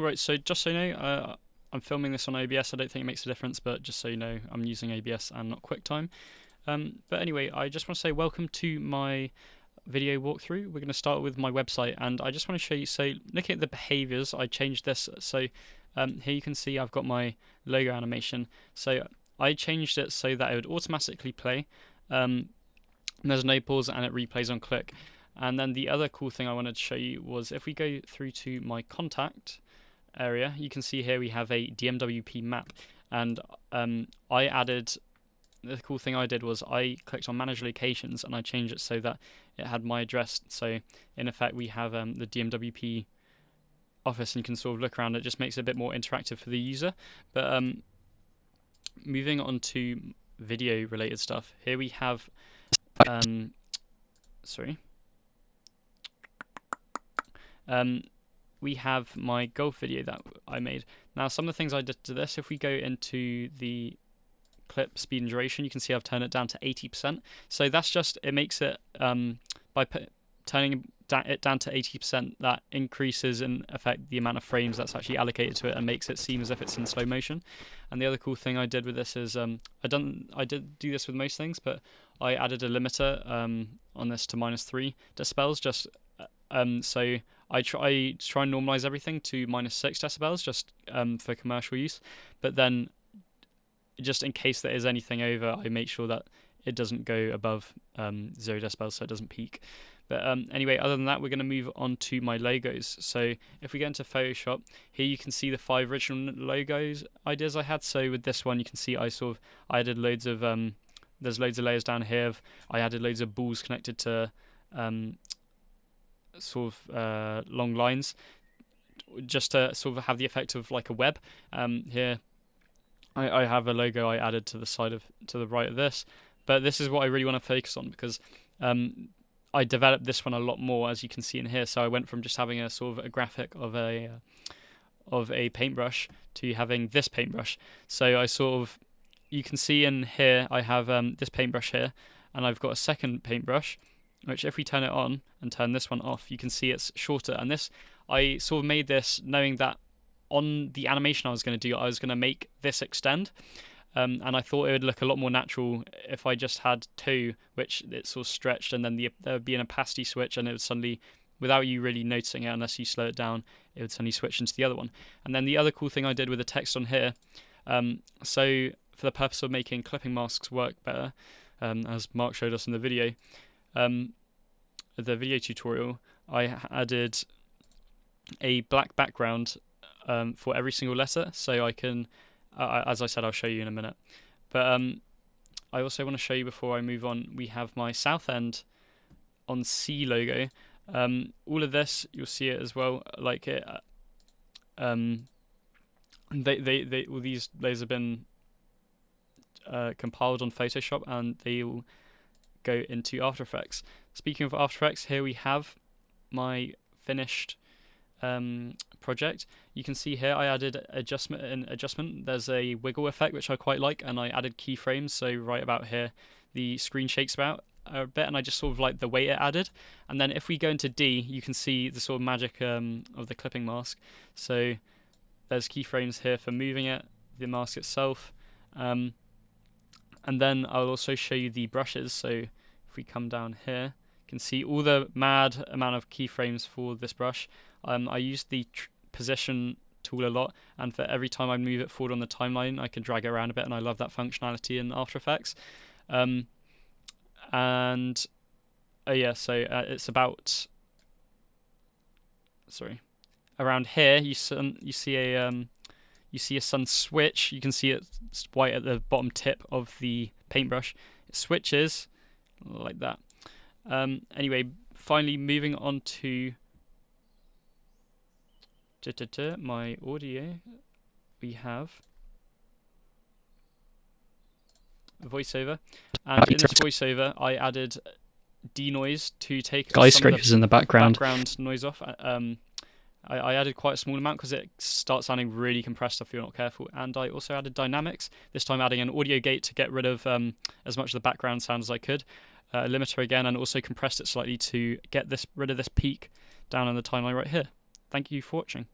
Right, so just so you know, I'm filming this on OBS. I don't think it makes a difference, but just so you know, I'm using OBS and not QuickTime. But anyway, I just want to say welcome to my video walkthrough. We're going to start with my website, and I just want to show you, so looking at the behaviors, I changed this. So here you can see I've got my logo animation. So I changed it so that it would automatically play. There's no pause and it replays on click. And then the other cool thing I wanted to show you was if we go through to my contact area, you can see here we have a DMWP map, and I added, the cool thing I did was I clicked on manage locations and I changed it so that it had my address. So in effect we have the DMWP office, and you can sort of look around. It just makes it a bit more interactive for the user. But moving on to video related stuff, here we have we have my golf video that I made. Now some of the things I did to this, if we go into the clip speed and duration, you can see I've turned it down to 80%. So that's just, it makes it, by turning it down to 80%, that increases in effect the amount of frames that's actually allocated to it and makes it seem as if it's in slow motion. And the other cool thing I did with this is, I did do this with most things, but I added a limiter on this to -3 decibels, just so I try and normalize everything to -6 decibels just for commercial use, but then just in case there is anything over, I make sure that it doesn't go above 0 decibels, so it doesn't peak. But anyway, other than that, we're going to move on to my logos. So if we go into Photoshop, here you can see the 5 original logos ideas I had. So with this one, you can see I added loads of there's loads of layers down here. I added loads of balls connected to long lines, just to sort of have the effect of like a web. Here I have a logo I added to the right of this, but this is what I really want to focus on, because I developed this one a lot more, as you can see in here. So I went from just having a sort of a graphic of a paintbrush to having this paintbrush. So you can see in here I have this paintbrush here, and I've got a second paintbrush, which if we turn it on and turn this one off, you can see it's shorter. And this, I sort of made this knowing that on the animation I was going to do, I was going to make this extend. And I thought it would look a lot more natural if I just had two, which it sort of stretched, and then there would be an opacity switch, and it would suddenly, without you really noticing it, unless you slow it down, it would suddenly switch into the other one. And then the other cool thing I did with the text on here, so for the purpose of making clipping masks work better, as Mark showed us in the video tutorial, I added a black background for every single letter, so I can, as I said, I'll show you in a minute. But I also want to show you, before I move on, we have my Southend on C logo. All of this, you'll see it as well, like it. All these layers have been compiled on Photoshop, and they will go into After Effects. Speaking of After Effects, here we have my finished project. You can see here I added adjustment. There's a wiggle effect which I quite like, and I added keyframes. So right about here, the screen shakes about a bit, and I just sort of like the way it added. And then if we go into D, you can see the sort of magic of the clipping mask. So there's keyframes here for moving it, the mask itself, and then I'll also show you the brushes. So if we come down here, you can see all the mad amount of keyframes for this brush. I used the position tool a lot, and for every time I move it forward on the timeline, I can drag it around a bit, and I love that functionality in After Effects. It's about, around here you see a sun switch. You can see it's white at the bottom tip of the paintbrush. It switches like that. Anyway, finally moving on to my audio, we have voiceover, and in this voiceover I added denoise to take skyscrapers in the background noise off. I added quite a small amount because it starts sounding really compressed if you're not careful, and I also added dynamics, this time adding an audio gate to get rid of as much of the background sound as I could, a limiter again, and also compressed it slightly to get rid of this peak down on the timeline right here. Thank you for watching.